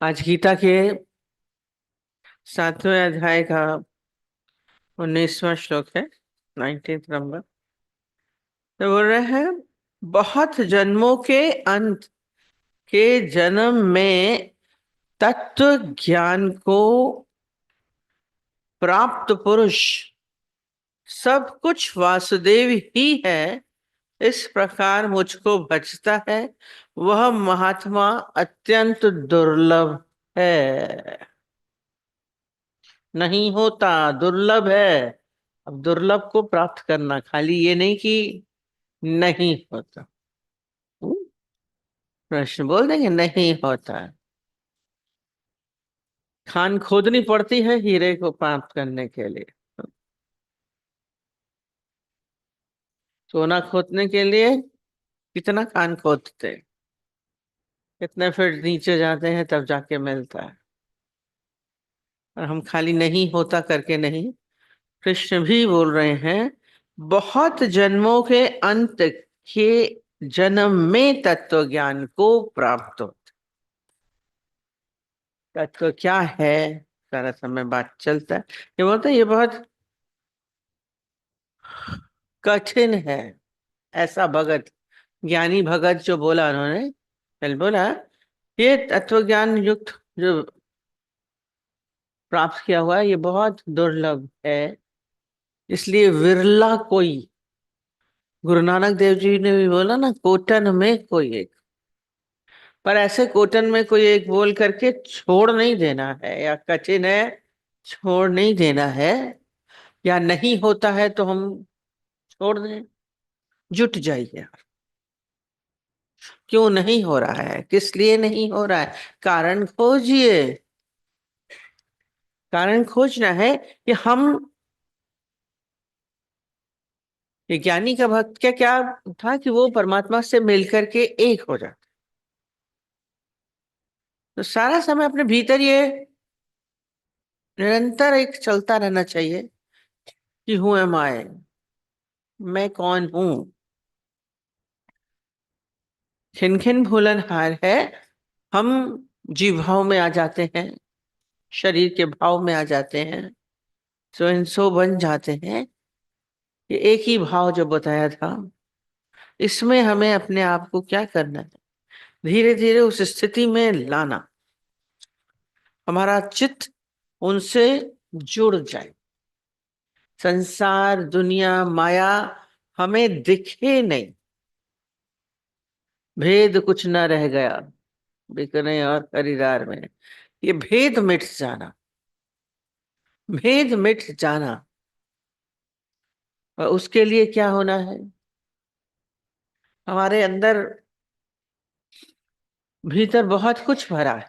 आज गीता के 7वें अध्याय का 19वां श्लोक है। 19th number. तो बोल रहे हैं, बहुत जन्मों के अंत के जन्म में तत्व ज्ञान को प्राप्त पुरुष सब कुछ वासुदेव ही है, इस प्रकार मुझको भजता है, वह महात्मा अत्यंत दुर्लभ है। नहीं होता, दुर्लभ है। अब दुर्लभ को प्राप्त करना, खाली ये नहीं कि नहीं होता। हम्म, प्रश्न बोल देंगे नहीं होता है। खान खोदनी पड़ती है हीरे को प्राप्त करने के लिए। सोना खोदने के लिए कितना खान खोदते हैं, कितने फीट नीचे जाते हैं तब जाके मिलता है। और हम खाली नहीं होता करके नहीं, कृष्ण भी बोल रहे हैं, बहुत जन्मों के अंत के जन्म में तत्व ज्ञान को प्राप्त हो। तत्व क्या है, सारा समय बात चलता है। ये बोलते हैं ये बहुत कठिन है। ऐसा भगत, ज्ञानी भगत जो बोला उन्होंने, कल बोला, ये तत्व ज्ञान युक्त जो प्राप्त किया हुआ है ये बहुत दुर्लभ है। इसलिए विरला कोई, गुरु नानक देव जी ने भी बोला ना, कोटन में कोई एक। पर ऐसे कोटन में कोई एक बोल करके छोड़ नहीं देना है, या कठिन है छोड़ नहीं देना है, या नहीं होता है तो हम छोड़ दें। जुट जाइए। क्यों नहीं हो रहा है, किस लिए नहीं हो रहा है, कारण खोजिए। कारण खोजना है कि हम, ये ज्ञानी का भक्त क्या क्या था कि वो परमात्मा से मिलकर के एक हो जाता। तो सारा समय अपने भीतर ये निरंतर एक चलता रहना चाहिए कि हूं एम आई, मैं कौन हूं। खिन भूलन हार है। हम जीव भाव में आ जाते हैं, शरीर के भाव में आ जाते हैं, सो इन सो बन जाते हैं। ये एक ही भाव जो बताया था, इसमें हमें अपने आप को क्या करना है, धीरे धीरे उस स्थिति में लाना। हमारा चित्त उनसे जुड़ जाए, संसार दुनिया माया हमें दिखे नहीं, भेद कुछ न रह गया बिकने और खरीदार में। ये भेद मिट जाना, भेद मिट जाना। और उसके लिए क्या होना है, हमारे अंदर भीतर बहुत कुछ भरा है।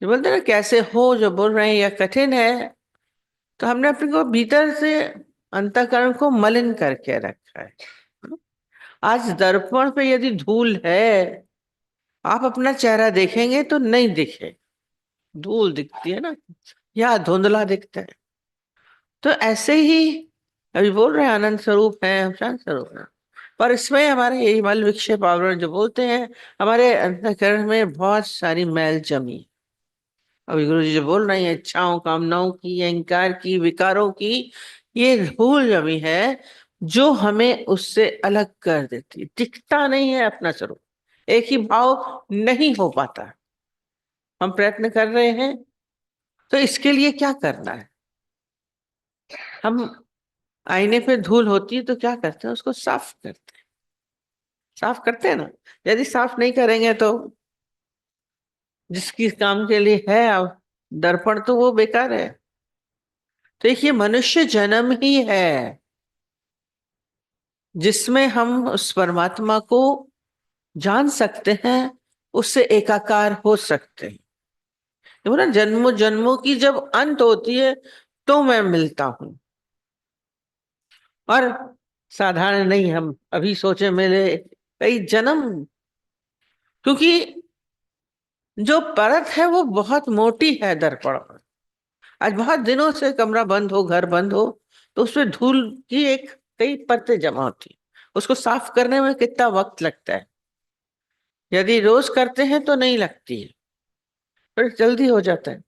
जो बोलते हैं ना कैसे हो, जो बोल रहे हैं यह कठिन है, तो हमने अपने को भीतर से अंतःकरण को मलिन करके रखा है। आज दर्पण पे यदि धूल है, आप अपना चेहरा देखेंगे तो नहीं दिखे, धूल दिखती है ना, या धुंधला दिखता है। तो ऐसे ही अभी बोल रहे हैं आनंद स्वरूप है, हम शांत स्वरूप है, पर इसमें हमारे यही मल विक्षेप आवरण जो बोलते हैं, हमारे अंतःकरण में बहुत सारी मैल जमी। अभी गुरु जी जो बोल रहे हैं, इच्छाओं कामनाओं की, अहंकार की, विकारों की, ये धूल जमी है जो हमें उससे अलग कर देती है। दिखता नहीं है अपना स्वरूप, एक ही भाव नहीं हो पाता। हम प्रयत्न कर रहे हैं, तो इसके लिए क्या करना है, हम आईने पे धूल होती है तो क्या करते हैं, उसको साफ करते हैं। साफ करते हैं ना। यदि साफ नहीं करेंगे तो जिसकी काम के लिए है अब दर्पण, तो वो बेकार है। तो देखिए, मनुष्य जन्म ही है जिसमें हम उस परमात्मा को जान सकते हैं, उससे एकाकार हो सकते हैं। देखो ना, जन्मों जन्मों की जब अंत होती है तो मैं मिलता हूं। और साधारण नहीं, हम अभी सोचे मिले कई जन्म, क्योंकि जो परत है वो बहुत मोटी है दर्पण पर। आज बहुत दिनों से कमरा बंद हो, घर बंद हो, तो उसमें धूल की एक कई परतें जमा होती, उसको साफ करने में कितना वक्त लगता है। यदि रोज करते हैं तो नहीं लगती है, फिर जल्दी हो जाता है।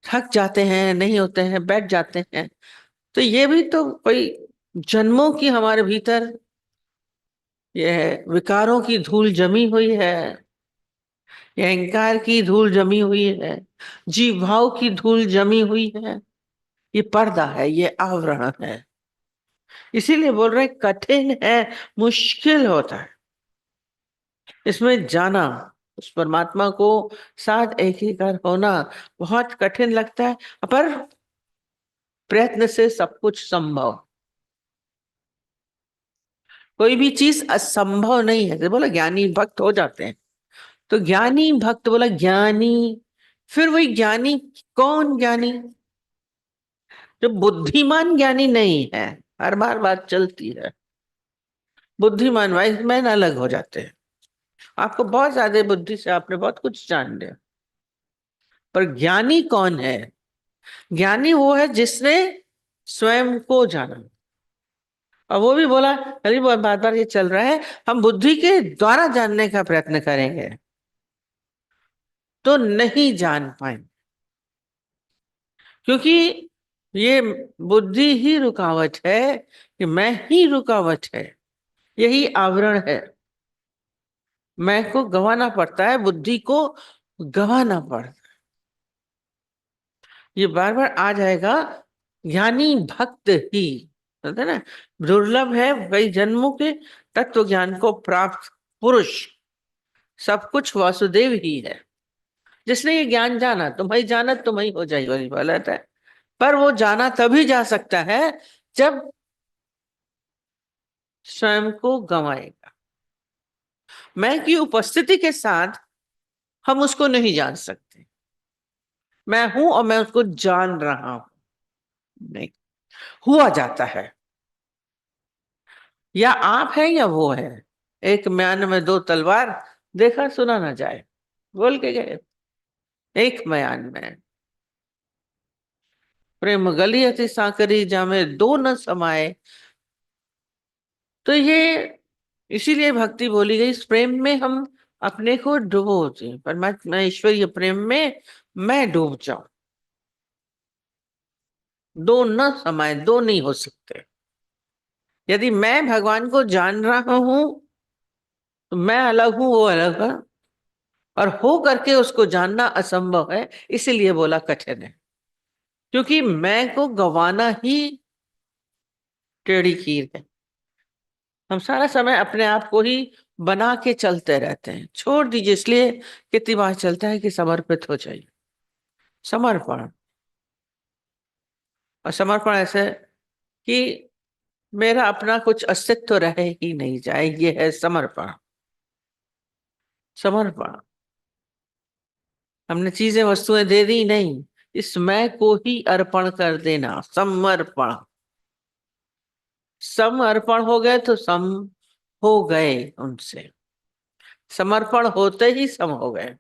थक जाते हैं, नहीं होते हैं, बैठ जाते हैं। तो ये भी तो कोई जन्मों की हमारे भीतर यह विकारों की धूल जमी हुई है, यह अहंकार की धूल जमी हुई है, जीव भाव की धूल जमी हुई है। ये पर्दा है, ये आवरण है। इसीलिए बोल रहे कठिन है, मुश्किल होता है इसमें जाना, उस परमात्मा को साथ एकीकार होना बहुत कठिन लगता है, पर प्रयत्न से सब कुछ संभव। कोई भी चीज असंभव नहीं है। जैसे बोला ज्ञानी भक्त हो जाते हैं, तो ज्ञानी भक्त बोला ज्ञानी, फिर वही ज्ञानी, कौन ज्ञानी? जो बुद्धिमान ज्ञानी नहीं है। हर बार बात चलती है, बुद्धिमान वाइज मैन अलग हो जाते हैं। आपको बहुत ज्यादा बुद्धि से आपने बहुत कुछ जान लिया, पर ज्ञानी कौन है? ज्ञानी वो है जिसने स्वयं को जाना। और वो भी बोला, अरे बार बार ये चल रहा है, हम बुद्धि के द्वारा जानने का प्रयत्न करेंगे तो नहीं जान पाएंगे, क्योंकि ये बुद्धि ही रुकावट है, कि मैं ही रुकावट है, यही आवरण है। मैं को गंवाना पड़ता है, बुद्धि को गंवाना पड़ता है। ये बार बार आ जाएगा। ज्ञानी भक्त ही, समझे ना? दुर्लभ है कई जन्मों के तत्व ज्ञान को प्राप्त पुरुष। सब कुछ वासुदेव ही है। जिसने ये ज्ञान जाना, तुम्हारी जानत तुम्हारी हो जाएगी, वही बोला था। पर वो जाना तभी जा सकता है जब स्वयं को गंवाएगा। मैं की उपस्थिति के साथ हम उसको नहीं जान सकते। मैं हूं और मैं उसको जान रहा हूं, नहीं। हुआ जाता है, या आप है या वो है। एक म्यान में दो तलवार, देखा सुना ना जाए, बोल के गए। एक म्यान में प्रेम गली अति सांकरी, जामे दो न समाये। तो ये इसीलिए भक्ति बोली गई। इस प्रेम में हम अपने को डुबोते, परमात्मा ईश्वरीय प्रेम में मैं डूब जाऊं। दो न समाये, दो नहीं हो सकते। यदि मैं भगवान को जान रहा हूं तो मैं अलग हूं, वो अलग है, और हो करके उसको जानना असंभव है। इसीलिए बोला कठिन है, क्योंकि मैं को गवाना ही टेढ़ी खीर है। हम सारा समय अपने आप को ही बना के चलते रहते हैं। छोड़ दीजिए, इसलिए कितनी बार चलता है कि समर्पित हो जाइए। समर्पण, और समर्पण ऐसे कि मेरा अपना कुछ अस्तित्व रहे ही नहीं जाए, ये है समर्पण। समर्पण, हमने चीजें वस्तुएं दे दी नहीं, इस मैं को ही अर्पण कर देना, समर्पण। समर्पण हो गए तो सम हो गए उनसे। समर्पण होते ही सम हो गए।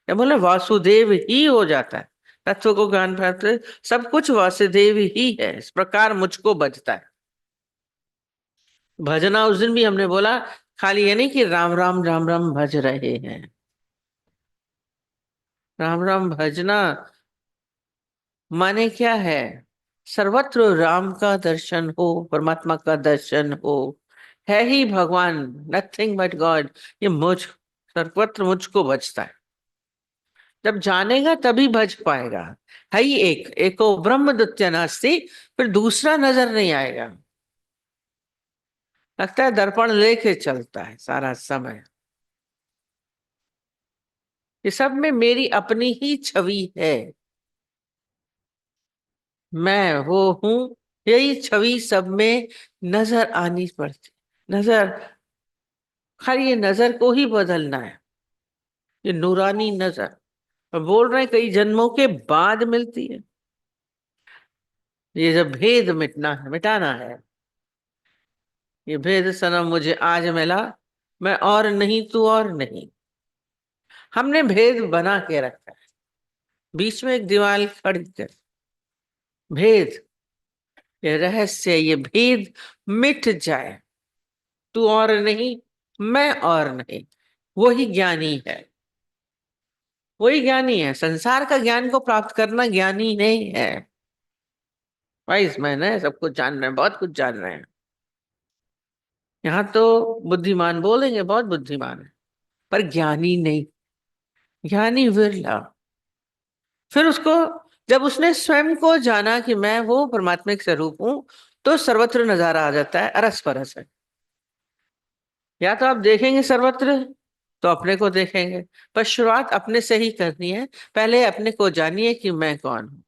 या बोले वासुदेव ही हो जाता है। तत्व को ज्ञान प्राप्त, सब कुछ वासुदेव ही है, इस प्रकार मुझको बजता है। भजना उस दिन भी हमने बोला, खाली ये नहीं कि राम राम राम राम भज रहे हैं। राम राम भजना माने क्या है? सर्वत्र राम का दर्शन हो, परमात्मा का दर्शन हो, है ही भगवान, नथिंग बट गॉड। ये मुझ सर्वत्र मुझको बचता है। जब जानेगा तभी भज पाएगा। है ही एक, एको ब्रह्म द्वितीय नास्ति। फिर दूसरा नजर नहीं आएगा। लगता है दर्पण लेके चलता है सारा समय। ये सब में मेरी अपनी ही छवि है, मैं वो हूं। यही छवि सब में नजर आनी पड़ती। नजर, खाली ये नजर को ही बदलना है, ये नूरानी नजर। और बोल रहे हैं कई जन्मों के बाद मिलती है। ये जब भेद मिटना है, मिटाना है, ये भेद सनम मुझे आज मिला, मैं और नहीं तू और नहीं। हमने भेद बना के रखा है, बीच में एक दीवार खड़ी कर। भेद, ये रहस्य, ये भेद मिट जाए, तू और नहीं मैं और नहीं, वही ज्ञानी है। वही ज्ञानी है। संसार का ज्ञान को प्राप्त करना ज्ञानी नहीं है। वाइज मैन है, सब कुछ जान रहे हैं, बहुत कुछ जान रहे हैं। यहाँ तो बुद्धिमान बोलेंगे, बहुत बुद्धिमान है, पर ज्ञानी नहीं। ज्ञानी विरला। फिर उसको, जब उसने स्वयं को जाना कि मैं वो परमात्मिक स्वरूप हूं, तो सर्वत्र नजारा आ जाता है, अरस परस है। या तो आप देखेंगे सर्वत्र, तो अपने को देखेंगे। पर शुरुआत अपने से ही करनी है। पहले अपने को जानिए कि मैं कौन हूं।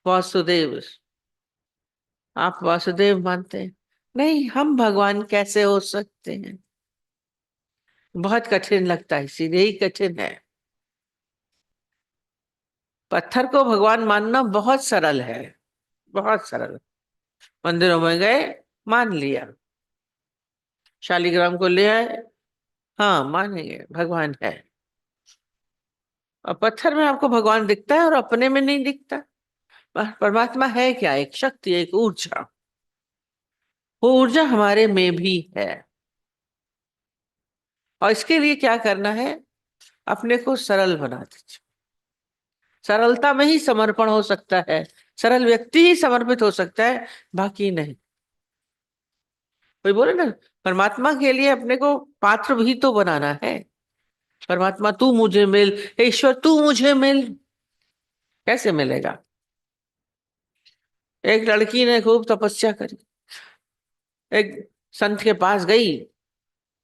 वासुदेव। आप वासुदेव मानते हैं? नहीं, हम भगवान कैसे हो सकते हैं? बहुत कठिन लगता है, इसीलिए ही कठिन है। पत्थर को भगवान मानना बहुत सरल है, बहुत सरल। मंदिरों में गए, मान लिया। शालिग्राम को ले आए, हाँ मानेंगे भगवान है। और पत्थर में आपको भगवान दिखता है और अपने में नहीं दिखता। परमात्मा है क्या? एक शक्ति, एक ऊर्जा। वो ऊर्जा हमारे में भी है। और इसके लिए क्या करना है? अपने को सरल बना दीजिए। सरलता में ही समर्पण हो सकता है। सरल व्यक्ति ही समर्पित हो सकता है, बाकी नहीं। कोई बोले ना, परमात्मा के लिए अपने को पात्र भी तो बनाना है। परमात्मा तू मुझे मिल, हे ईश्वर तू मुझे मिल। कैसे मिलेगा? एक लड़की ने खूब तपस्या करी, एक संत के पास गई।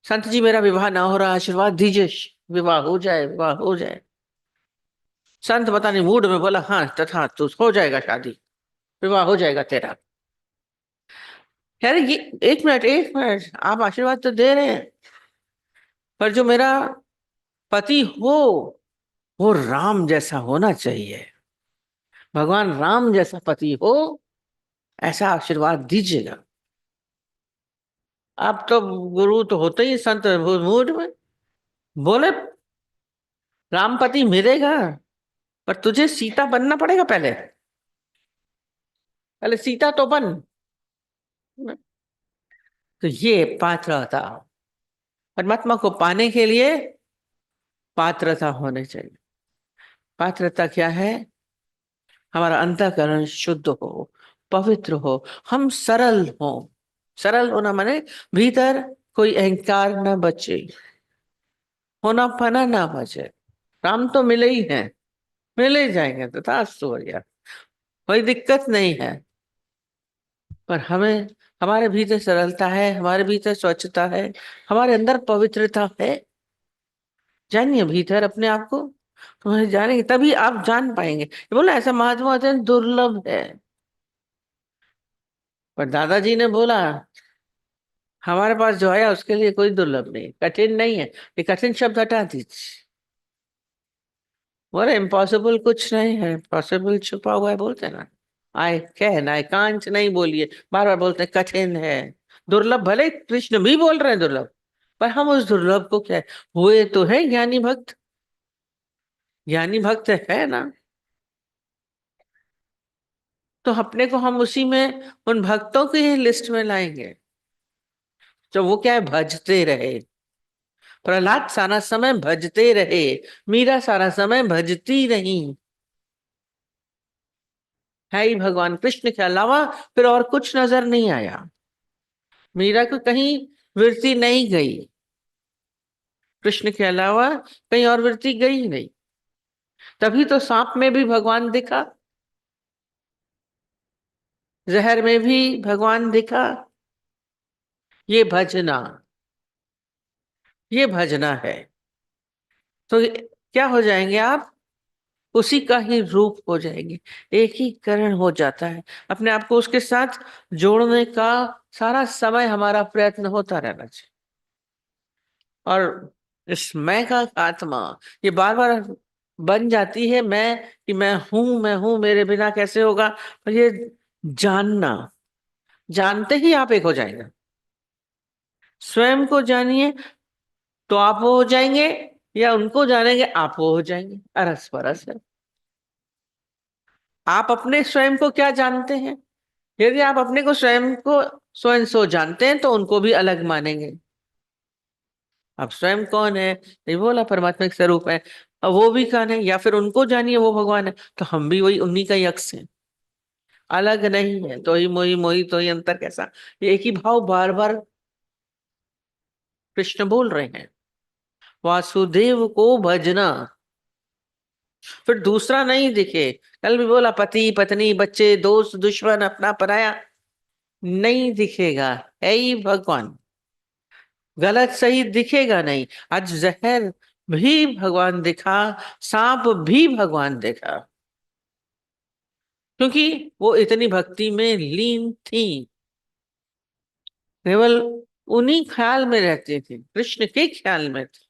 संत जी मेरा विवाह ना हो रहा, आशीर्वाद दीजिए, विवाह हो जाए, विवाह हो जाए। संत पता नहीं मूड में बोला, हाँ तथा तो हो जाएगा शादी, विवाह हो जाएगा तेरा। यार ये, एक मिनट एक मिनट, आप आशीर्वाद तो दे रहे हैं, पर जो मेरा पति हो, वो राम जैसा होना चाहिए। भगवान राम जैसा पति हो, ऐसा आशीर्वाद दीजिएगा। आप तो गुरु तो होते ही संत मूड में बोले, रामपति मिलेगा, पर तुझे सीता बनना पड़ेगा पहले। पहले सीता तो बन। तो ये पात्रता, परमात्मा को पाने के लिए पात्रता होनी चाहिए। पात्रता क्या है? हमारा अंतःकरण शुद्ध हो, पवित्र हो, हम सरल हो। सरल होना माने भीतर कोई अहंकार न बचे, होना पना ना बचे। राम तो मिले ही हैं, मिले ही जाएंगे, तथास्तु भैया, कोई दिक्कत नहीं है। पर हमें, हमारे भीतर सरलता है, हमारे भीतर स्वच्छता है, हमारे अंदर पवित्रता है। जानिए भीतर अपने आप को, तुम्हें जानेंगे तभी आप जान पाएंगे। ये बोला ऐसा महात्मा अत्यंत दुर्लभ है। पर दादाजी ने बोला, हमारे पास जो आया उसके लिए कोई दुर्लभ नहीं, कठिन नहीं है। ये कठिन शब्द हटा दीजिए। बोले इम्पॉसिबल कुछ नहीं है, पॉसिबल छुपा हुआ है, बोलते हैं ना। आई कैन, आई कांच नहीं बोलिए, बार बार बोलते हैं कठिन है। दुर्लभ, भले कृष्ण भी बोल रहे हैं दुर्लभ, पर हम उस दुर्लभ को क्या, हुए तो है ज्ञानी भक्त। ज्ञानी भक्त है ना, तो अपने को हम उसी में, उन भक्तों की ही लिस्ट में लाएंगे। तो वो क्या है, भजते रहे। प्रहलाद सारा समय भजते रहे, मीरा सारा समय भजती रही। है ही भगवान कृष्ण के अलावा फिर और कुछ नजर नहीं आया। मीरा को कहीं वृत्ति नहीं गई, कृष्ण के अलावा कहीं और वृत्ति गई ही नहीं। तभी तो सांप में भी भगवान दिखा, जहर में भी भगवान दिखा। ये भजना, ये भजना है। तो क्या हो जाएंगे आप? उसी का ही रूप हो जाएंगे। एक ही करण हो जाता है। अपने आप को उसके साथ जोड़ने का सारा समय हमारा प्रयत्न होता रहना चाहिए। और इस मैं का आत्मा, ये बार बार बन जाती है मैं, कि मैं हूं, मेरे बिना कैसे होगा। पर ये जानना, जानते ही आप एक हो जाएंगे। स्वयं को जानिए, तो आप वो हो जाएंगे, या उनको जानेंगे आप वो हो जाएंगे। अरस परस है। आप अपने स्वयं को क्या जानते हैं? यदि आप अपने को स्वयं को स्वयं सो जानते हैं, तो उनको भी अलग मानेंगे। आप स्वयं कौन है? नहीं बोला परमात्मा एक स्वरूप है। अब वो भी कौन है? या फिर उनको जानिए, वो भगवान है। तो हम भी वही उन्हीं का ही अक्स है, अलग नहीं है। तो ही मोही, मोही तो ही अंतर कैसा? ये एक ही भाव बार बार कृष्ण बोल रहे हैं, वासुदेव को भजना। फिर दूसरा नहीं दिखे। कल भी बोला पति पत्नी बच्चे दोस्त दुश्मन अपना पराया नहीं दिखेगा, है ही भगवान। गलत सही दिखेगा नहीं। आज जहर भी भगवान दिखा, सांप भी भगवान देखा, क्योंकि वो इतनी भक्ति में लीन थी, केवल उन्हीं ख्याल में रहती थी, कृष्ण के ख्याल में थी।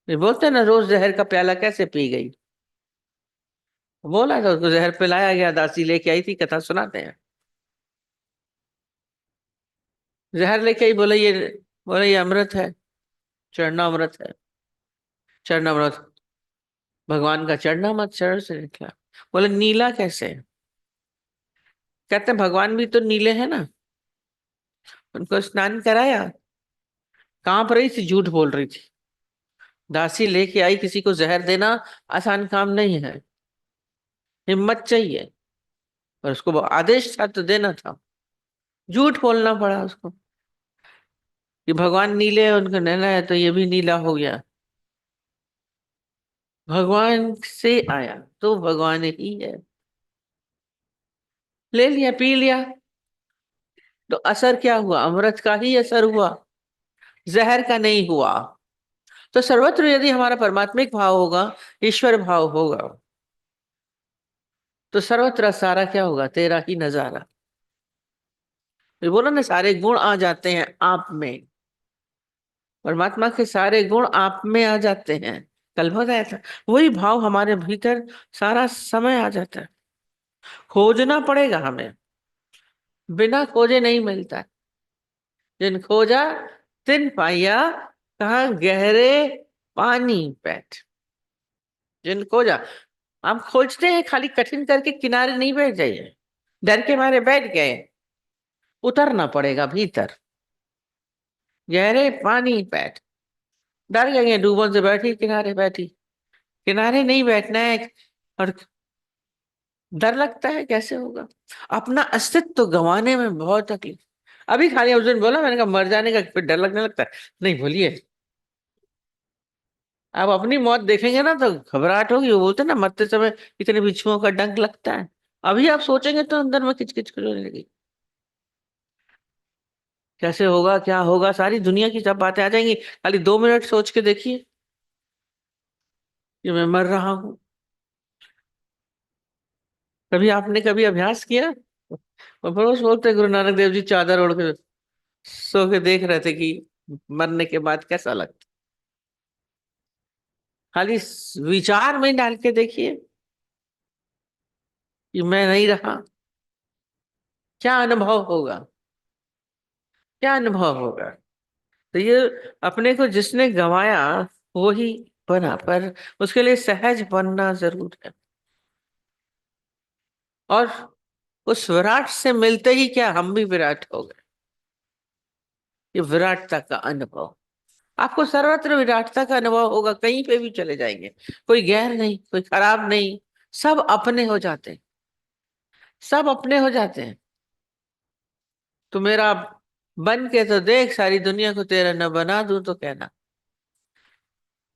ये बोलते ना, रोज जहर का प्याला कैसे पी गई? बोला था उसको, जहर पिलाया गया, दासी लेके आई थी, कथा सुनाते हैं। जहर लेके आई, बोले ये अमृत है, चरणामृत है। चरणामृत भगवान का चरणामृत शरीर से निकला। बोले नीला कैसे? कहते हैं भगवान भी तो नीले हैं ना। उनको स्नान कराया, कांप रही थी, झूठ बोल रही थी। दासी लेके आई, किसी को जहर देना आसान काम नहीं है, हिम्मत चाहिए। और उसको वो आदेश था तो देना था, झूठ बोलना पड़ा उसको कि भगवान नीले हैं, उनको नैना है, तो ये भी नीला हो गया। भगवान से आया तो भगवान ही है। ले लिया, पी लिया, तो असर क्या हुआ? अमृत का ही असर हुआ, जहर का नहीं हुआ। तो सर्वत्र यदि हमारा परमात्मिक भाव होगा, ईश्वर भाव होगा, तो सर्वत्र सारा क्या होगा? तेरा ही नजारा। ये बोला ना, सारे गुण आ जाते हैं आप में। परमात्मा के सारे गुण आप में आ जाते हैं। कल बताया था, वही भाव हमारे भीतर सारा समय आ जाता है। खोजना पड़ेगा हमें, बिना खोजे नहीं मिलता है। जिन खोजा तिन पाया, कहा गहरे पानी बैठ। जिन खोजा, हम खोजते हैं खाली, कठिन करके किनारे नहीं बैठ जाइए, डर के मारे बैठ गए। उतरना पड़ेगा भीतर, गहरे पानी बैठ। डर गए डूबन से, बैठी किनारे बैठी। किनारे नहीं बैठना है। और डर लगता है, कैसे होगा? अपना अस्तित्व गंवाने में बहुत तकलीफ। अभी खाली उस दिन बोला, मैंने कहा मर जाने का फिर डर लगने लगता है। नहीं बोलिए, आप अपनी मौत देखेंगे ना तो घबराहट होगी। वो बोलते हैं ना, मरते समय इतने बिच्छुओं का डंक लगता है। अभी आप सोचेंगे तो अंदर में किचकिच होने लगी, कैसे होगा, क्या होगा, सारी दुनिया की सब बातें आ जाएंगी। खाली 2 मिनट सोच के देखिए कि मैं मर रहा हूं। कभी आपने कभी अभ्यास किया? और पड़ोस बोलते, गुरु नानक देव जी चादर ओढ़ के सो के देख रहे थे कि मरने के बाद कैसा लगता। खाली विचार में डाल के देखिए कि मैं नहीं रहा, क्या अनुभव होगा? क्या अनुभव होगा? तो ये अपने को जिसने गंवाया वो ही बना, पर उसके लिए सहज बनना जरूर है। और उस विराट से मिलते ही क्या, हम भी विराट हो गए। ये विराटता का अनुभव, आपको सर्वत्र विराटता का अनुभव होगा। कहीं पे भी चले जाएंगे, कोई गैर नहीं, कोई खराब नहीं, सब अपने हो जाते हैं। सब अपने हो जाते हैं। तो मेरा बन के तो देख, सारी दुनिया को तेरा न बना दूं तो कहना।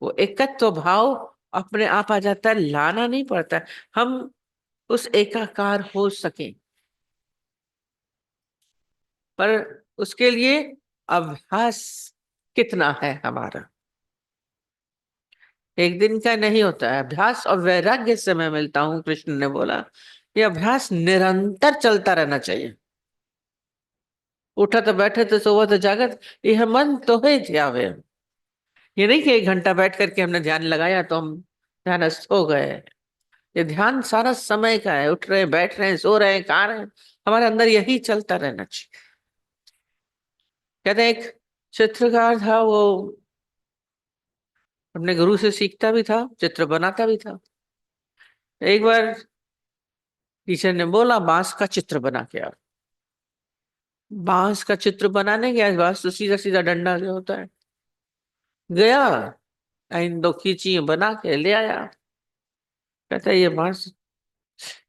वो एकत्व भाव अपने आप आ जाता है, लाना नहीं पड़ता है। हम उस एकाकार हो सके, पर उसके लिए अभ्यास कितना है हमारा? एक दिन का नहीं होता है अभ्यास। और वैराग्य से मैं मिलता हूं, कृष्ण ने बोला, ये अभ्यास निरंतर चलता रहना चाहिए। उठा तो बैठे तो सोवा तो जागत, यह मन तो है ध्यावे। ये नहीं कि 1 घंटा बैठ करके हमने ध्यान लगाया तो हम ध्यानस्थ हो गए। ये ध्यान सारा समय का है, उठ रहे हैं, बैठ रहे हैं, सो रहे हैं, खा रहे हैं, हमारे अंदर यही चलता रहना चाहिए। कहते हैं एक चित्रकार था, वो अपने गुरु से सीखता भी था, चित्र बनाता भी था। एक बार टीचर ने बोला, बांस का चित्र बना के आओ। बांस का चित्र बनाने गया, बांस तो सीधा सीधा डंडा जो होता है, गया, इन दो खींची बना के ले आया। कहता है ये बांस,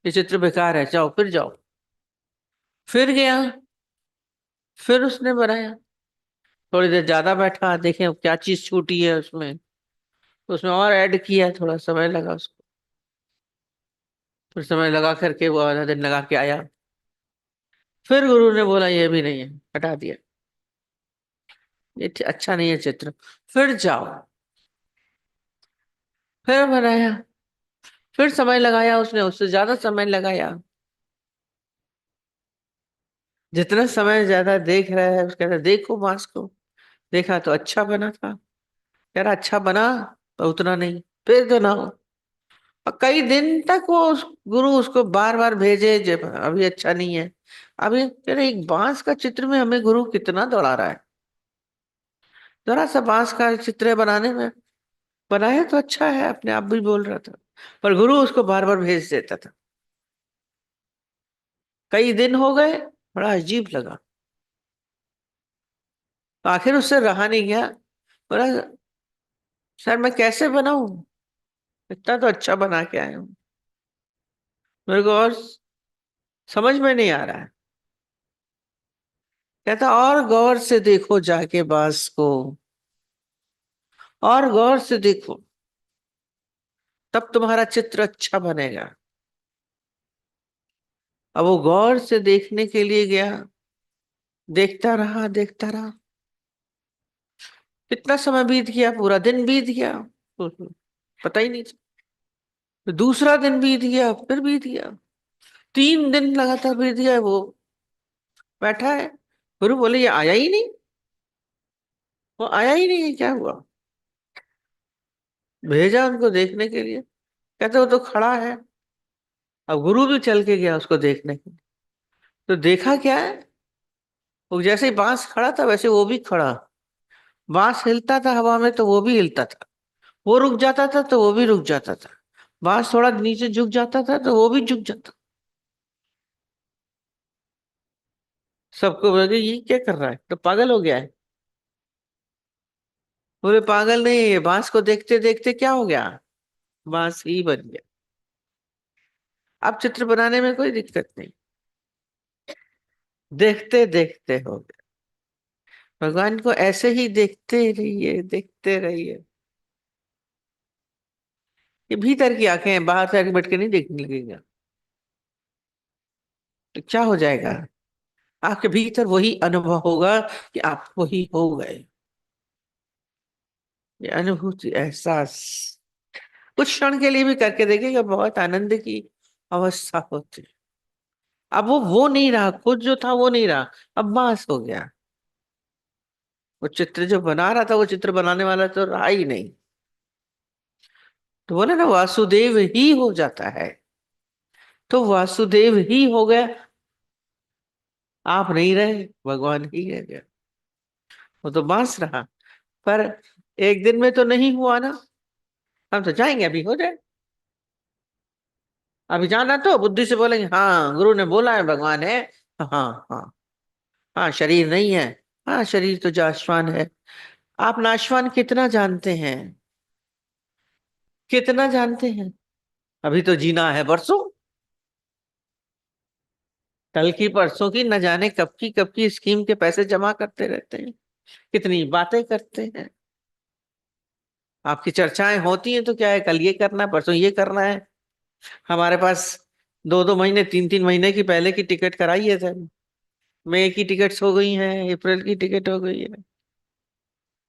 ये चित्र बेकार है, जाओ फिर जाओ। फिर गया, फिर उसने बनाया। थोड़ी देर ज्यादा बैठा, देखे अब क्या चीज छूटी है उसमें, तो उसमें और ऐड किया, थोड़ा समय लगा उसको। फिर समय लगा करके वो आधा दिन लगा के आया। फिर गुरु ने बोला ये भी नहीं है, हटा दिया, ये अच्छा नहीं है चित्र। फिर जाओ, फिर बनाया, फिर समय लगाया उसने, उससे ज्यादा समय लगाया। जितना समय ज्यादा देख रहा है, उसके कहता देखो मांस को। देखा तो अच्छा बना था, कह रहा अच्छा बना, तो उतना नहीं, फिर बनाओ। और कई दिन तक वो गुरु उसको बार बार भेजे, जब अभी अच्छा नहीं है। अभी कह रहे एक बांस का चित्र में हमें गुरु कितना दौड़ा रहा है। जरा सा बांस का चित्र बनाने में, बनाया तो अच्छा है, अपने आप भी बोल रहा था, पर गुरु उसको बार बार भेज देता था। कई दिन हो गए, बड़ा अजीब लगा। तो आखिर उससे रहा नहीं गया, बोला सर मैं कैसे बनाऊं, इतना तो अच्छा बना के आया हूँ, मेरे को और समझ में नहीं आ रहा है। कहता और गौर से देखो जाके बांस को, और गौर से देखो, तब तुम्हारा चित्र अच्छा बनेगा। अब वो गौर से देखने के लिए गया, देखता रहा देखता रहा। कितना समय बीत गया, पूरा दिन बीत गया, पता ही नहीं चला। दूसरा दिन बीत गया, फिर बीत गया, 3 दिन लगातार बीत गया। वो बैठा है, गुरु बोले ये आया ही नहीं, वो आया ही नहीं है, क्या हुआ। भेजा उनको देखने के लिए, कहते वो तो खड़ा है। अब गुरु भी चल के गया उसको देखने के लिए। तो देखा क्या है, वो जैसे ही बांस खड़ा था वैसे वो भी खड़ा। बांस हिलता था हवा में तो वो भी हिलता था, वो रुक जाता था तो वो भी रुक जाता था, बांस थोड़ा नीचे झुक जाता था तो वो भी झुक जाता। सबको बोले ये क्या कर रहा है, तो पागल हो गया है। बोले पागल नहीं, ये बांस को देखते देखते क्या हो गया, बांस ही बन गया। अब चित्र बनाने में कोई दिक्कत नहीं, देखते देखते हो गया। भगवान को ऐसे ही देखते रहिए, देखते रहिए। ये भीतर की आंखें हैं, बाहर से आके बैठ के नहीं देखने लगेगा, तो क्या हो जाएगा। आपके भीतर वही अनुभव होगा कि आप वही हो गए। ये अनुभूति, एहसास कुछ क्षण के लिए भी करके देखिएगा, बहुत आनंद की अवस्था होती है। अब वो नहीं रहा, खुद जो था वो नहीं रहा, अब मांस हो गया। वो चित्र जो बना रहा था, वो चित्र बनाने वाला तो रहा ही नहीं। तो बोले ना वासुदेव ही हो जाता है, तो वासुदेव ही हो गया। आप नहीं रहे, भगवान ही रह गया। वो तो बांस रहा, पर एक दिन में तो नहीं हुआ ना। हम तो चाहेंगे अभी हो जाए, अभी जाना तो बुद्धि से बोलेंगे हाँ गुरु ने बोला है भगवान है। हाँ हाँ, हाँ शरीर नहीं है, हाँ शरीर तो नाशवान है। आप नाशवान कितना जानते हैं, कितना जानते हैं। अभी तो जीना है बरसों, कल की परसों की न जाने कब की स्कीम के पैसे जमा करते रहते हैं, कितनी बातें करते हैं। आपकी चर्चाएं होती हैं तो क्या है, कल ये करना है, परसों ये करना है। हमारे पास 2-2 महीने 3-3 महीने की पहले की टिकट कराई है सर। मई की टिकट्स हो गई हैं, अप्रैल की टिकट हो गई है।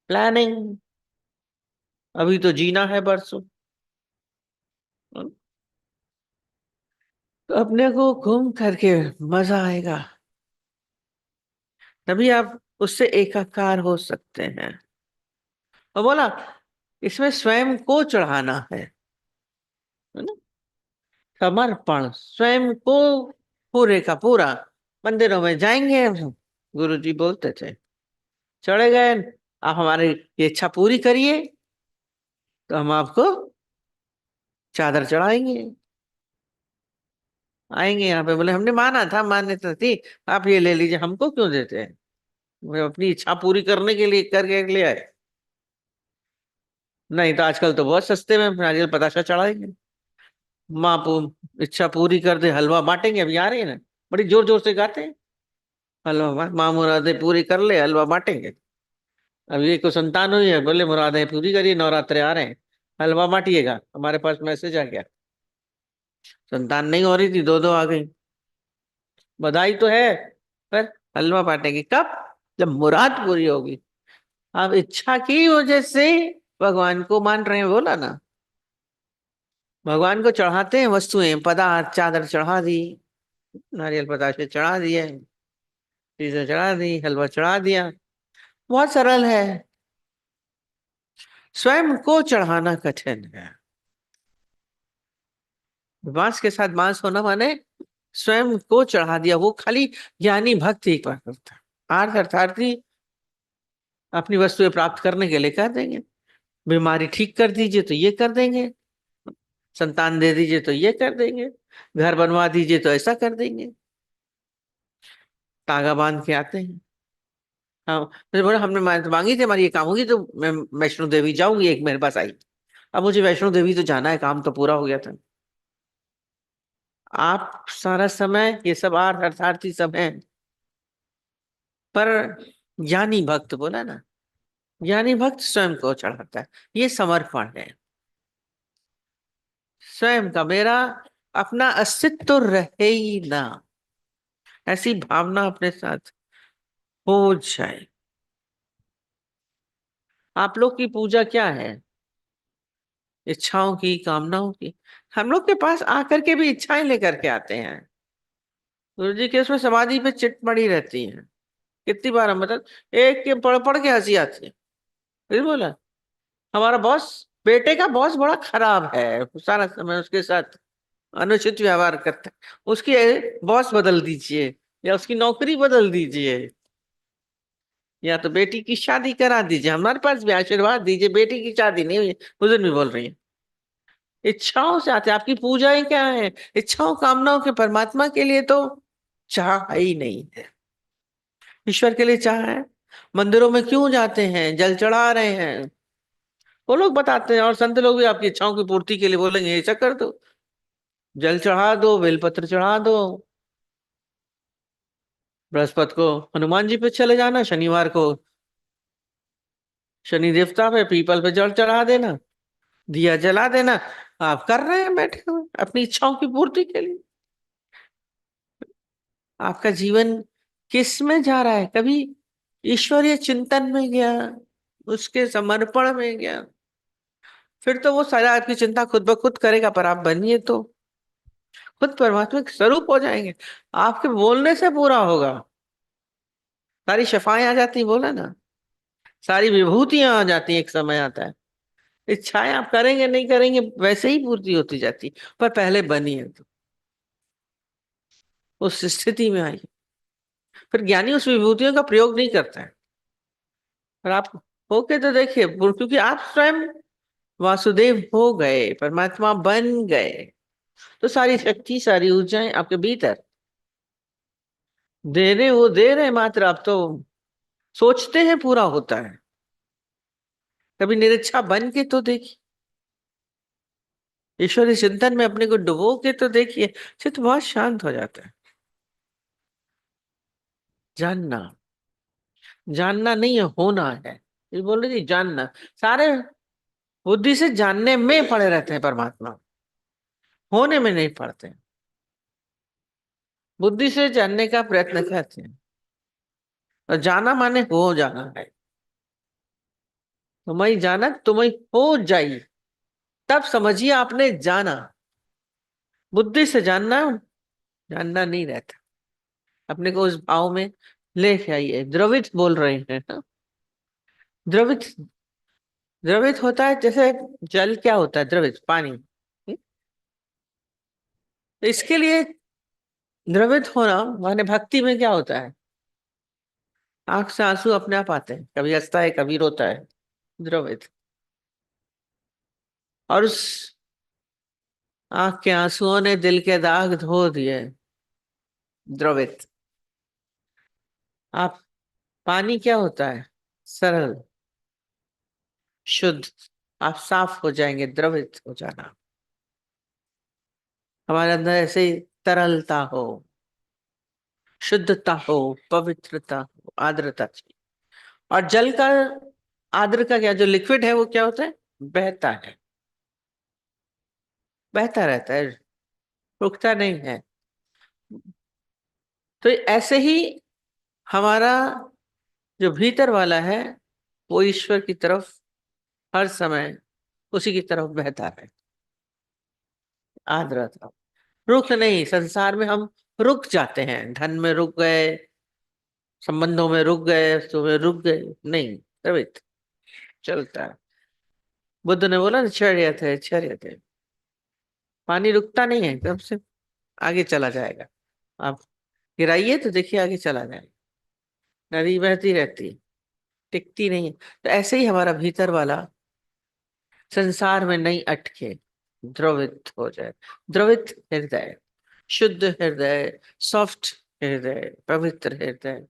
प्लानिंग, अभी तो जीना है बरसों। तो अपने को घूम करके मजा आएगा, तभी आप उससे एकाकार हो सकते हैं। और बोला इसमें स्वयं को चढ़ाना है ना, समर्पण स्वयं को, पूरे का पूरा। मंदिरों में जाएंगे, गुरु जी बोलते थे चढ़े गए, आप हमारी ये इच्छा पूरी करिए तो हम आपको चादर चढ़ाएंगे। आएंगे यहाँ पे, बोले हमने माना था, मान्यता थी, आप ये ले लीजिए, हमको क्यों देते हैं? वो अपनी इच्छा पूरी करने के लिए करके ले आए। नहीं तो आजकल तो बहुत सस्ते में नारियल बताशा चढ़ाएंगे। माँ इच्छा पूरी कर दे, हलवा बांटेंगे, अभी आ रही है ना, बड़ी जोर जोर से गाते हैं। हलवा माँ मुरादें पूरी कर ले, हलवा बांटेंगे। अब ये को संतान हुई है, बोले मुरादें पूरी करिए, नवरात्रे आ रहे हैं, हलवा बांटिएगा। हमारे पास मैसेज आ गया, संतान नहीं हो रही थी, दो दो आ गई। बधाई तो है, पर हलवा बांटेंगे कब? जब मुराद पूरी होगी। आप इच्छा की वजह से भगवान को मान रहे हैं, बोला ना। भगवान को चढ़ाते हैं वस्तुएं, पदार्थ, चादर चढ़ा दी, नारियल बताशे चढ़ा दिए, चीजें चढ़ा दी, हलवा चढ़ा दिया। बहुत सरल है। स्वयं को चढ़ाना कठिन है। मांस के साथ मांस होना माने स्वयं को चढ़ा दिया। वो खाली ज्ञानी भक्त ही कर करता है। आर्थ अर्थार्थी अपनी वस्तुएं प्राप्त करने के लिए कर देंगे। बीमारी ठीक कर दीजिए तो ये कर देंगे, संतान दे दीजिए तो ये कर देंगे, घर बनवा दीजिए तो ऐसा कर देंगे। तागा बांध के आते हैं। हाँ, मुझे बोला हमने मांगी थी, हमारी ये काम होगी तो मैं वैष्णो देवी जाऊंगी, एक मेरे पास आई। अब मुझे वैष्णो देवी तो जाना है, काम तो पूरा हो गया था। आप सारा समय ये सब आर्थ अर्थार्थी सब है, पर ज्ञानी भक्त बोला ना, ज्ञानी भक्त स्वयं को चढ़ाता है। ये समर्पण है। स्वयं का, मेरा अपना अस्तित्व तो रहे ही ना, ऐसी भावना अपने साथ हो जाए। आप लोग की पूजा क्या है? इच्छाओं की, कामनाओं की। हम लोग के पास आकर के भी इच्छाएं लेकर के आते हैं। गुरु जी के उसमें समाधि पे चिट पड़ी रहती है। कितनी बार हम मतलब एक के पढ़ पढ़ के हंसी आती है। फिर बोला हमारा बॉस, बेटे का बॉस बड़ा खराब है, सारा समय उसके साथ अनुचित व्यवहार करता है, उसकी बॉस बदल दीजिए, या उसकी नौकरी बदल दीजिए, या तो बेटी की शादी करा दीजिए, हमारे पास भी आशीर्वाद दीजिए, बेटी की शादी नहीं हुई है। उस दिन भी बोल रही है इच्छाओं से आते हैं। आपकी पूजाएं क्या है? इच्छाओं कामनाओं के। परमात्मा के लिए तो चाह ही नहीं है। ईश्वर के लिए चाह है। मंदिरों में क्यों जाते हैं, जल चढ़ा रहे हैं, वो लोग बताते हैं, और संत लोग भी आपकी इच्छाओं की पूर्ति के लिए बोलेंगे ऐसा कर दो, जल चढ़ा दो, बेलपत्र चढ़ा दो। बृहस्पति को हनुमान जी पे चले जाना, शनिवार को शनि देवता पे, पीपल पे जल चढ़ा देना, दिया जला देना। आप कर रहे हैं बैठे हुए अपनी इच्छाओं की पूर्ति के लिए। आपका जीवन किस में जा रहा है? कभी ईश्वरीय चिंतन में गया, उसके समर्पण में गया, फिर तो वो सारा आपकी चिंता खुद ब खुद करेगा। पर आप बनिए तो खुद परमात्मा के स्वरूप हो जाएंगे। आपके बोलने से पूरा होगा। सारी शफाएं आ जाती, बोला ना, सारी विभूतियां आ जाती, एक समय आता है। इच्छाएं आप करेंगे नहीं करेंगे वैसे ही पूर्ति होती जाती, पर पहले बनिए तो उस स्थिति में आइए। फिर ज्ञानी उस विभूतियों का प्रयोग नहीं करता है। और आप होके तो देखिए, क्योंकि आप स्वयं वासुदेव हो गए, परमात्मा बन गए, तो सारी शक्ति, सारी ऊर्जाएं आपके भीतर दे रहे, वो दे रहे, मात्र आप तो सोचते हैं पूरा होता है। कभी निरीक्षा बन के तो देखिए, ईश्वरीय चिंतन में अपने को डुबो के तो देखिए, चित्त बहुत शांत हो जाता है। जानना, जानना नहीं है, होना है। ये बोल रही थी जानना। सारे बुद्धि से जानने में पड़े रहते हैं परमात्मा, होने में नहीं पड़ते हैं। बुद्धि से जानने का प्रयत्न करते हैं, और जाना माने हो जाना है। तुम्हें जाना, तुम्हें हो जाई, तब समझिए आपने जाना। बुद्धि से जानना, जानना नहीं रहता। अपने को उस भाव में लेके आइए। द्रवित बोल रहे हैं ना? द्रवित, द्रवित होता है जैसे जल। क्या होता है द्रवित? पानी। तो इसके लिए द्रवित होना माने भक्ति में क्या होता है? आंख से आंसू अपने आप आते हैं, कभी हंसता है कभी रोता है, द्रवित। और उस आंख के आंसुओं ने दिल के दाग धो दिए। द्रवित। आप, पानी क्या होता है? सरल, शुद्ध। आप साफ हो जाएंगे, द्रवित हो जाना। हमारे अंदर ऐसे ही तरलता हो, शुद्धता हो, पवित्रता हो, आर्द्रता चाहिए। और जल का, आर्द्र का क्या, जो लिक्विड है वो क्या होता है? बहता है, बहता रहता है, रुकता नहीं है। तो ऐसे ही हमारा जो भीतर वाला है, वो ईश्वर की तरफ हर समय उसी की तरफ बहता है। आर्द्रता, रुक नहीं। संसार में हम रुक जाते हैं, धन में रुक गए, संबंधों में रुक गए, वस्तु में रुक गए। नहीं, द्रवित चलता है। बुद्ध ने बोला ना, चर्यते चर्यते। पानी रुकता नहीं है, एकदम से आगे चला जाएगा। आप गिराइए तो देखिए आगे चला जाएगा। नदी बहती रहती है, टिकती नहीं है। तो ऐसे ही हमारा भीतर वाला संसार में नहीं अटके, द्रवित हो जाए। द्रवित हृदय, शुद्ध हृदय, सॉफ्ट हृदय, पवित्र हृदय।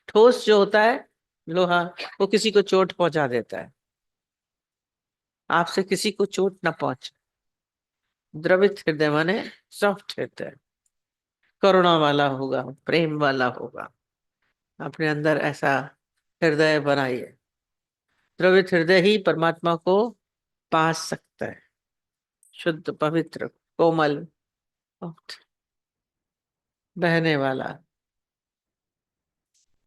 ठोस जो होता है, लोहा, वो किसी को चोट पहुंचा देता है। आपसे किसी को चोट ना पहुंचे। द्रवित हृदय माने सॉफ्ट हृदय, करुणा वाला होगा, प्रेम वाला होगा। अपने अंदर ऐसा हृदय बनाइए। द्रवित हृदय ही परमात्मा को पा सकता है। शुद्ध, पवित्र, कोमल, बहने वाला,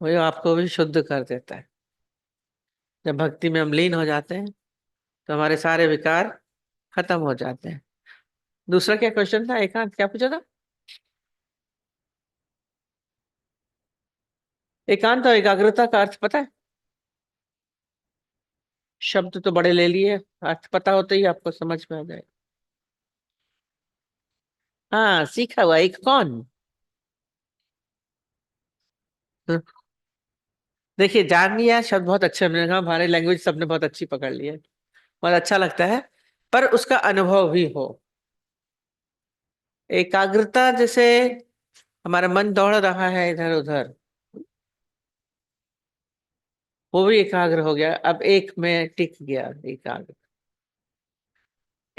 वही आपको भी शुद्ध कर देता है। जब भक्ति में हम लीन हो जाते हैं तो हमारे सारे विकार खत्म हो जाते हैं। दूसरा क्या क्वेश्चन था? एकांत क्या पूछा था? एकांत और एकाग्रता का अर्थ पता है? शब्द तो बड़े ले लिए, अर्थ पता होते ही आपको समझ में आ जाए। हाँ, सीखा हुआ। एक कौन? देखिए, जान लिया शब्द बहुत अच्छे, हमने कहा हमारी लैंग्वेज सबने बहुत अच्छी पकड़ ली है, बहुत अच्छा लगता है। पर उसका अनुभव भी हो। एकाग्रता जैसे हमारा मन दौड़ रहा है इधर उधर, वो भी एकाग्र हो गया। अब एक में टिक गया, एकाग्र,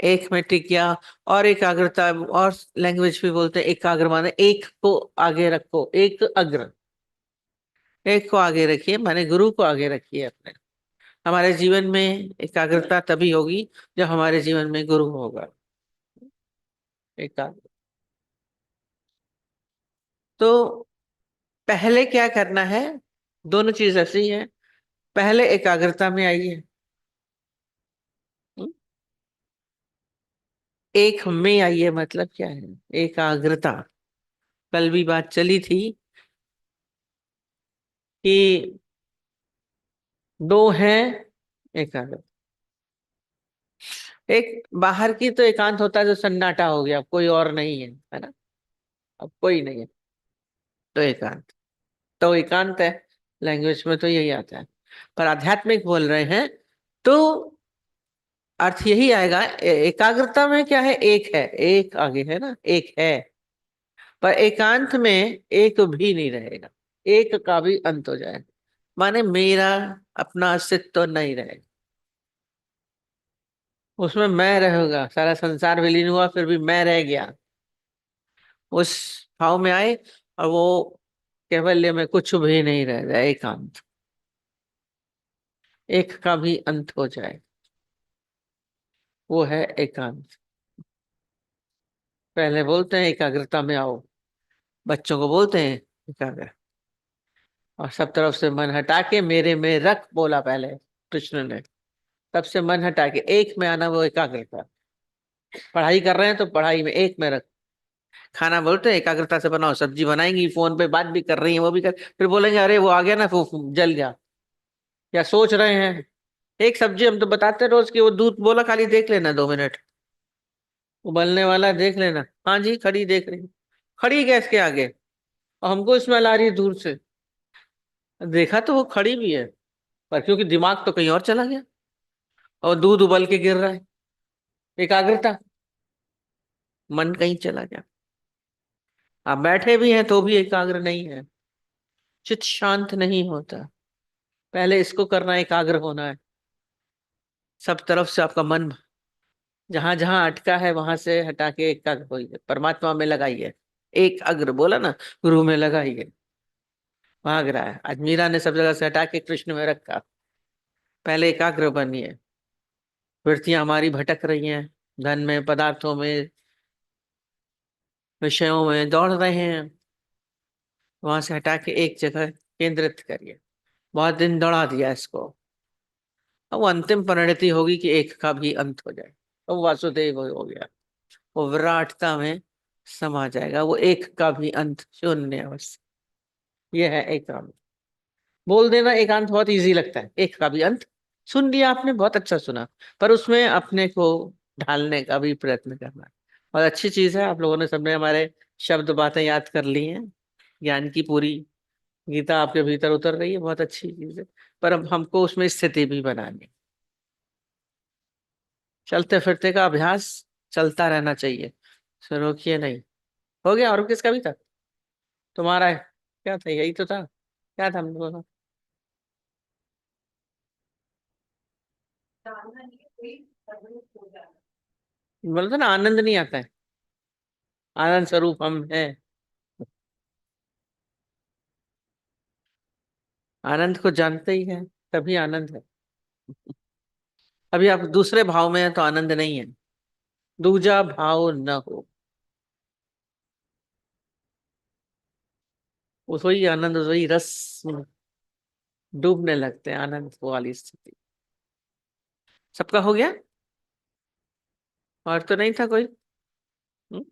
एक में टिक गया। और एकाग्रता, और लैंग्वेज भी बोलते हैं एकाग्र माने एक को आगे रखो, एक अग्र। एक को आगे रखिए माने गुरु को आगे रखिए अपने। हमारे जीवन में एकाग्रता तभी होगी जब हमारे जीवन में गुरु होगा। एकाग्र। तो पहले क्या करना है? दोनों चीज ऐसी ही है। पहले एकाग्रता में आइए। हम्म? एक में आइए, मतलब क्या है? एकाग्रता। कल भी बात चली थी कि दो हैं एकाग्र। एक बाहर की तो एकांत होता है जो सन्नाटा हो गया, कोई और नहीं है ना? अब कोई नहीं है तो एकांत, तो एकांत है। लैंग्वेज में तो यही आता है। पर आध्यात्मिक बोल रहे हैं तो अर्थ यही आएगा। एकाग्रता में क्या है? एक है, एक आगे है ना, एक है। पर एकांत में एक भी नहीं रहेगा, एक का भी अंत हो जाएगा। माने मेरा अपना अस्तित्व तो नहीं रहेगा उसमें। मैं रहूंगा, सारा संसार विलीन हुआ फिर भी मैं रह गया। उस भाव में आए और वो कैवल्य में कुछ भी नहीं रह जाए, एकांत। एक का भी अंत हो जाए, वो है एकांत। पहले बोलते हैं एकाग्रता में आओ, बच्चों को बोलते हैं एकाग्र, और सब तरफ से मन हटा के मेरे में रख, बोला पहले कृष्ण ने। तब से मन हटा के एक में आना, वो एकाग्रता। पढ़ाई कर रहे हैं तो पढ़ाई में एक में रख। खाना बोलते हैं एकाग्रता से बनाओ, सब्जी बनाएंगी, फोन पे बात भी कर रही है, वो भी कर, फिर बोलेंगे अरे वो आ गया ना, वो जल गया। या सोच रहे हैं एक सब्जी, हम तो बताते हैं रोज कि वो दूध बोला, खाली देख लेना 2 मिनट, उबलने वाला है, देख लेना। हाँ जी, खड़ी देख रही, खड़ी गैस के आगे, और हमको स्मेल आ रही है दूर से। देखा तो वो खड़ी भी है, पर क्योंकि दिमाग तो कहीं और चला गया, और दूध उबल के गिर रहा है। एकाग्रता। मन कहीं चला गया। आप बैठे भी हैं तो भी एकाग्र नहीं है, चित्त शांत नहीं होता। पहले इसको करना, एकाग्र होना है। सब तरफ से आपका मन जहां जहां अटका है वहां से हटा के एकाग्र होइए, परमात्मा में लगाइए। एक अग्र बोला ना, गुरु में लगाइए। भाग रहा है, आज मीरा ने सब जगह से हटा के कृष्ण में रखा। पहले एकाग्र बनिए। वृत्तियां हमारी भटक रही हैं, धन में, पदार्थों में, विषयों में दौड़ रहे हैं। वहां से हटा के एक जगह केंद्रित करिए। बहुत दिन दौड़ा दिया इसको, अब वो अंतिम परिणति होगी कि एक का भी अंत हो जाए। अब वासुदेव हो गया, वो विराटता में समा जाएगा। वो एक का भी अंत, शून्य अवस्था। ये है एकांत। बोल देना एकांत बहुत इजी लगता है, एक का भी अंत। सुन लिया आपने, बहुत अच्छा सुना, पर उसमें अपने को ढालने का भी प्रयत्न करना है। बहुत अच्छी चीज है, आप लोगों ने सबने हमारे शब्द बातें याद कर ली हैं। ज्ञान की पूरी गीता आपके भीतर उतर रही है, बहुत अच्छी चीज है। पर अब हमको उसमें स्थिति भी बनानी। चलते फिरते का अभ्यास चलता रहना चाहिए, सो रोकिए नहीं। हो गया? और किसका भी था? तुम्हारा है? क्या था? यही तो था। क्या था हम लोगों का? बोलते ना, आनंद नहीं आता है। आनंद स्वरूप हम है। आनंद को जानते ही है, तभी आनंद है। अभी आप दूसरे भाव में है तो आनंद नहीं है। दूजा भाव न हो, उस वही आनंद, उस वही रस में डूबने लगते हैं, आनंद वाली स्थिति। सबका हो गया? और तो नहीं था कोई? हम्म?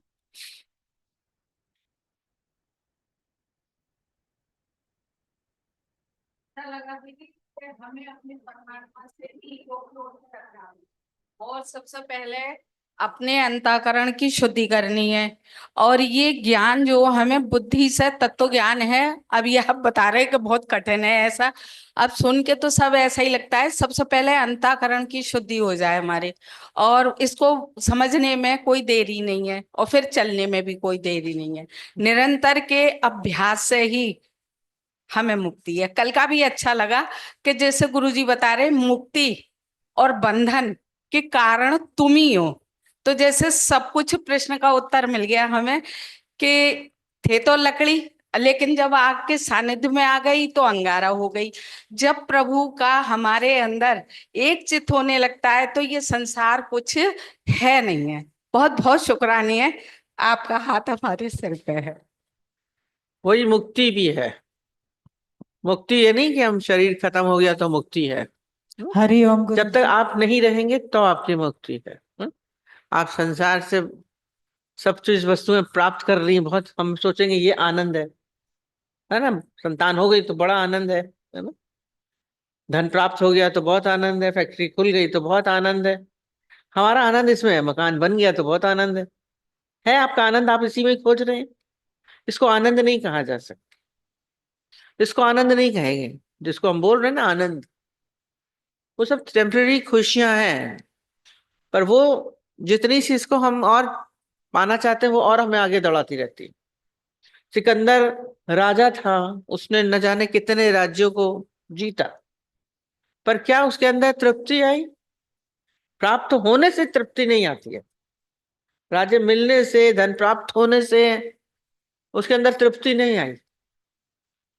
ऐसा लगा दीदी कि हमें अपने परमात्मा से ही करना है। और सबसे पहले अपने अंतःकरण की शुद्धि करनी है। और ये ज्ञान जो हमें बुद्धि से तत्व ज्ञान है, अब ये आप बता रहे हैं कि बहुत कठिन है ऐसा। अब सुन के तो सब ऐसा ही लगता है। सबसे पहले अंतःकरण की शुद्धि हो जाए हमारे, और इसको समझने में कोई देरी नहीं है, और फिर चलने में भी कोई देरी नहीं है। निरंतर के अभ्यास से ही हमें मुक्ति है। कल का भी अच्छा लगा कि जैसे गुरुजी बता रहे, मुक्ति और बंधन के कारण तुम ही हो। तो जैसे सब कुछ प्रश्न का उत्तर मिल गया हमें कि थे तो लकड़ी, लेकिन जब आग के सानिध्य में आ गई तो अंगारा हो गई। जब प्रभु का हमारे अंदर एक चित होने लगता है तो ये संसार कुछ है नहीं है। बहुत बहुत शुक्रानी है, आपका हाथ हमारे सिर पे है। वही मुक्ति भी है। मुक्ति ये नहीं कि हम शरीर खत्म हो गया तो मुक्ति है। हरि ओम जब गुरु तक जी। आप नहीं रहेंगे तो आपकी मुक्ति है। आप संसार से सब चीज वस्तुएं प्राप्त कर रही हैं, बहुत हम सोचेंगे ये आनंद है ना? संतान हो गई तो बड़ा आनंद है ना? धन प्राप्त हो गया तो बहुत आनंद है, फैक्ट्री खुल गई तो बहुत आनंद है। हमारा आनंद इसमें है, मकान बन गया तो बहुत आनंद है आपका आनंद, आप इसी में खोज रहे हैं। इसको आनंद नहीं कहा जा सकता, इसको आनंद नहीं कहेंगे। जिसको हम बोल रहे हैं ना आनंद, वो सब टेम्पररी खुशियां हैं। पर वो जितनी सी इसको हम और पाना चाहते हैं, वो और हमें आगे दौड़ाती रहती है। सिकंदर राजा था, उसने न जाने कितने राज्यों को जीता, पर क्या उसके अंदर तृप्ति आई? प्राप्त होने से तृप्ति नहीं आती है। राज्य मिलने से, धन प्राप्त होने से उसके अंदर तृप्ति नहीं आई।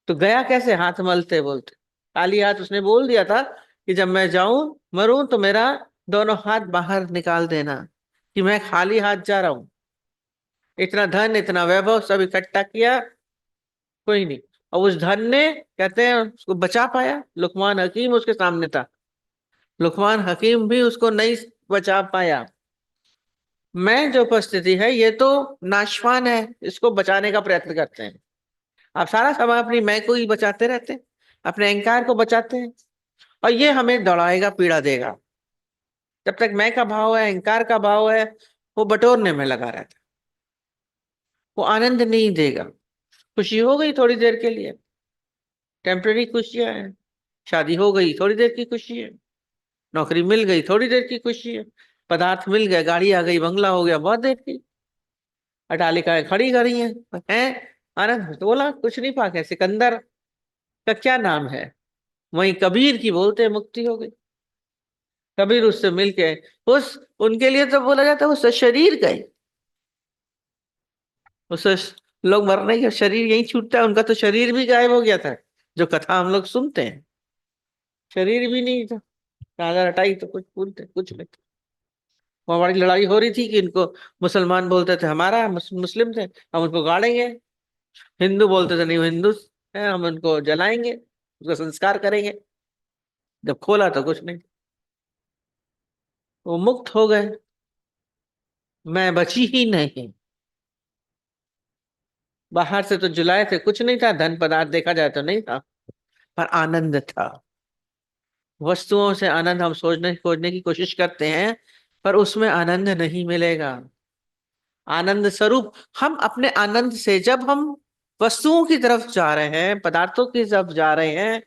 तो गया कैसे? हाथ मलते बोलते, खाली हाथ। उसने बोल दिया था कि जब मैं जाऊं, मरूं, तो मेरा दोनों हाथ बाहर निकाल देना, कि मैं खाली हाथ जा रहा हूं। इतना धन, इतना वैभव सब इकट्ठा किया, कोई नहीं। और उस धन ने, कहते हैं, उसको बचा पाया? लुकमान हकीम उसके सामने था, लुकमान हकीम भी उसको नहीं बचा पाया। मैं जो उपस्थिति है ये तो नाशवान है, इसको बचाने का प्रयत्न करते हैं। आप सारा समय अपनी मैं को ही बचाते रहते हैं, अपने अहंकार को बचाते हैं, और ये हमें दौड़ाएगा, पीड़ा देगा। जब तक मैं का भाव है, अहंकार का भाव है, वो बटोरने में लगा रहता है, वो आनंद नहीं देगा। खुशी हो गई थोड़ी देर के लिए, टेम्पररी खुशियां हैं। शादी हो गई, थोड़ी देर की खुशी है। नौकरी मिल गई, थोड़ी देर की खुशी है। पदार्थ मिल गए, गाड़ी आ गई, बंगला हो गया, बहुत देर की। अटालिकाएं खड़ी करी हैं। आनंद तो बोला कुछ नहीं पाके, सिकंदर का क्या नाम है, वहीं कबीर की बोलते मुक्ति हो गई। कबीर उससे मिलके, उस उनके लिए तो बोला जाता है वो शरीर गए, उससे लोग मरने के शरीर यही छूटता है, उनका तो शरीर भी गायब हो गया था, जो कथा हम लोग सुनते हैं, शरीर भी नहीं था। चादर हटाई तो कुछ बोलते कुछ नहीं। वहां बड़ी लड़ाई हो रही थी कि इनको मुसलमान बोलते थे हमारा, मुस्लिम थे हम उनको गाड़ेंगे, हिंदू बोलते थे नहीं वो हिंदू है, हम उनको जलाएंगे, उसका संस्कार करेंगे। जब खोला तो कुछ नहीं, वो मुक्त हो गए, मैं बची ही नहीं। बाहर से तो जुलाए थे, कुछ नहीं था, धन पदार्थ देखा जाए तो नहीं था, पर आनंद था। वस्तुओं से आनंद हम सोचने खोजने की कोशिश करते हैं, पर उसमें आनंद नहीं मिलेगा। आनंद स्वरूप हम अपने आनंद से, जब हम वस्तुओं की तरफ जा रहे हैं, पदार्थों की तरफ जा रहे हैं,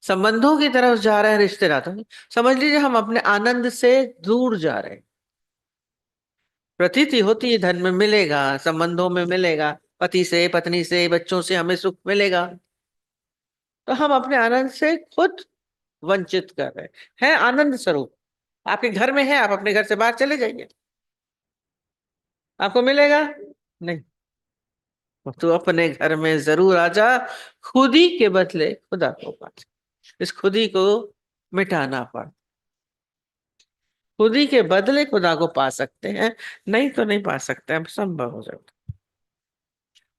संबंधों की तरफ जा रहे हैं, रिश्ते नातों की, समझ लीजिए हम अपने आनंद से दूर जा रहे हैं। प्रतीति होती है धन में मिलेगा, संबंधों में मिलेगा, पति से, पत्नी से, बच्चों से हमें सुख मिलेगा, तो हम अपने आनंद से खुद वंचित कर रहे हैं। आनंद स्वरूप आपके घर में है, आप अपने घर से बाहर चले जाइए, आपको मिलेगा नहीं। तो अपने घर में जरूर आजा, खुदी के बदले खुदा को पा। इस खुदी को मिटाना पड़, खुदी के बदले खुदा को पा सकते हैं, नहीं तो नहीं पा सकते, अब संभव हो जाता।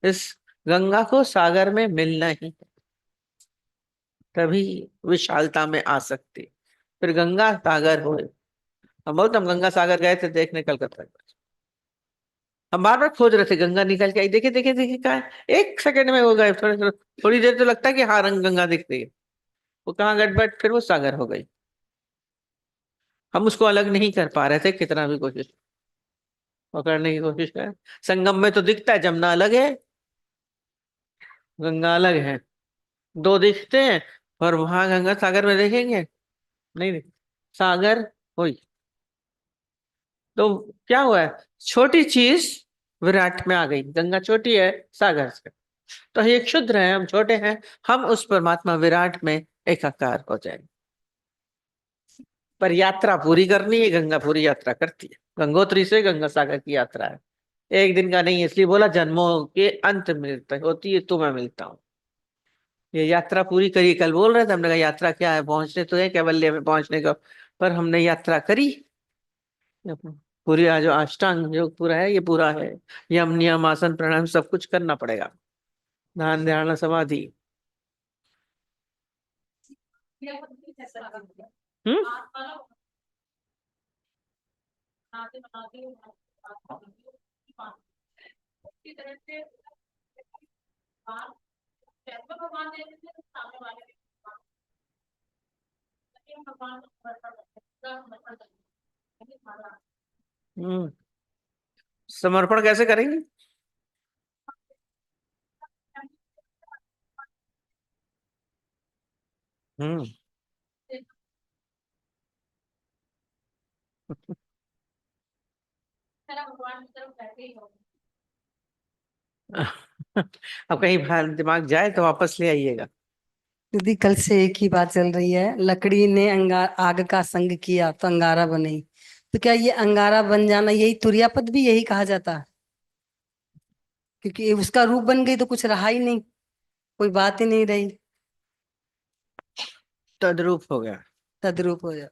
इस गंगा को सागर में मिलना ही है, तभी विशालता में आ सकती। फिर गंगा सागर हो, हम गंगा सागर गए थे देखने कलकत्ता। हम बार बार खोज रहे थे, गंगा निकल के आई, देखे देखे देखे कहा है? एक सेकंड में वो गए, थोड़ी थोड़ी देर तो लगता है कि हाँ रंग गंगा दिख रही है, वो कहाँ गड़बड़, फिर वो सागर हो गई। हम उसको अलग नहीं कर पा रहे थे, कितना भी कोशिश पकड़ने की कोशिश कर। संगम में तो दिखता है, जमुना अलग है, गंगा अलग है, दो दिखते हैं, और वहां गंगा सागर में देखेंगे नहीं दिख, सागर हुई। तो क्या हुआ है, छोटी चीज विराट में आ गई, गंगा छोटी है सागर से, तो ये क्षुद्र है, हम छोटे हैं, हम उस परमात्मा विराट में एकाकार हो जाएंगे। पर यात्रा पूरी करनी है, गंगा पूरी यात्रा करती है, गंगोत्री से गंगा सागर की यात्रा है, एक दिन का नहीं है, इसलिए बोला जन्मों के अंत मिलता होती है, तो मैं मिलता हूँ। ये यात्रा पूरी करी, कल बोल रहे थे, हमने कहा यात्रा क्या है, पहुंचने तो है कैवल्य में पहुंचने का, पर हमने यात्रा करी पूरी। आज जो अष्टांग योग पूरा है, ये पूरा है, यम नियम आसन प्राणायाम सब कुछ करना पड़ेगा, ध्यान ध्यान समाधि। हम्म। हम्म। समर्पण कैसे करेंगे? हम्म। अब कहीं बाहर दिमाग जाए तो वापस ले आइएगा। दीदी कल से एक ही बात चल रही है, लकड़ी ने आग का संग किया तो अंगारा बनी। तो क्या ये अंगारा बन जाना यही तुर्यापद भी यही कहा जाता है? क्योंकि ये उसका रूप बन गई तो कुछ रहा ही नहीं, कोई बात ही नहीं रही, तद्रूप हो गया। तद्रूप हो जाए।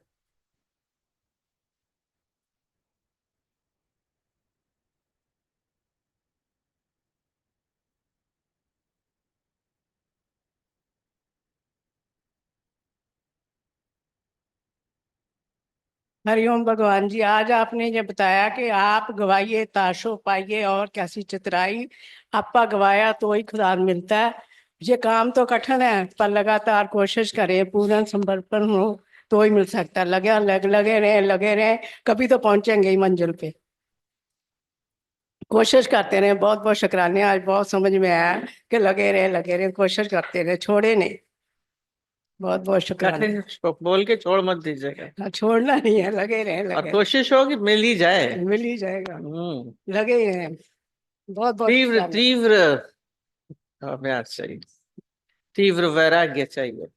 हरिओम भगवान जी, आज आपने ये बताया कि आप गवाइए ताशो पाइए और कैसी चितराई, आपा गवाया तो ही खुदा मिलता है। ये काम तो कठिन है, पर लगातार कोशिश करें, पूर्ण समर्पण हो तो ही मिल सकता है। लगे रहे, कभी तो पहुंचेंगे ही मंजिल पे। कोशिश करते रहे, बहुत बहुत शुक्राने, आज बहुत समझ में आया कि लगे रहे, कोशिश करते रहे, छोड़े नहीं। बहुत बहुत शुक्राना। कठिन बोल के छोड़ मत दीजिएगा, हाँ, छोड़ना नहीं है, लगे रहे और कोशिश हो कि मिल ही जाए। मिल ही जाएगा। हम्म। लगे ही रहे। बहुत बहुत तीव्र शुभकामनाएं। तीव्र अभ्यास चाहिए, तीव्र वैराग्य चाहिए।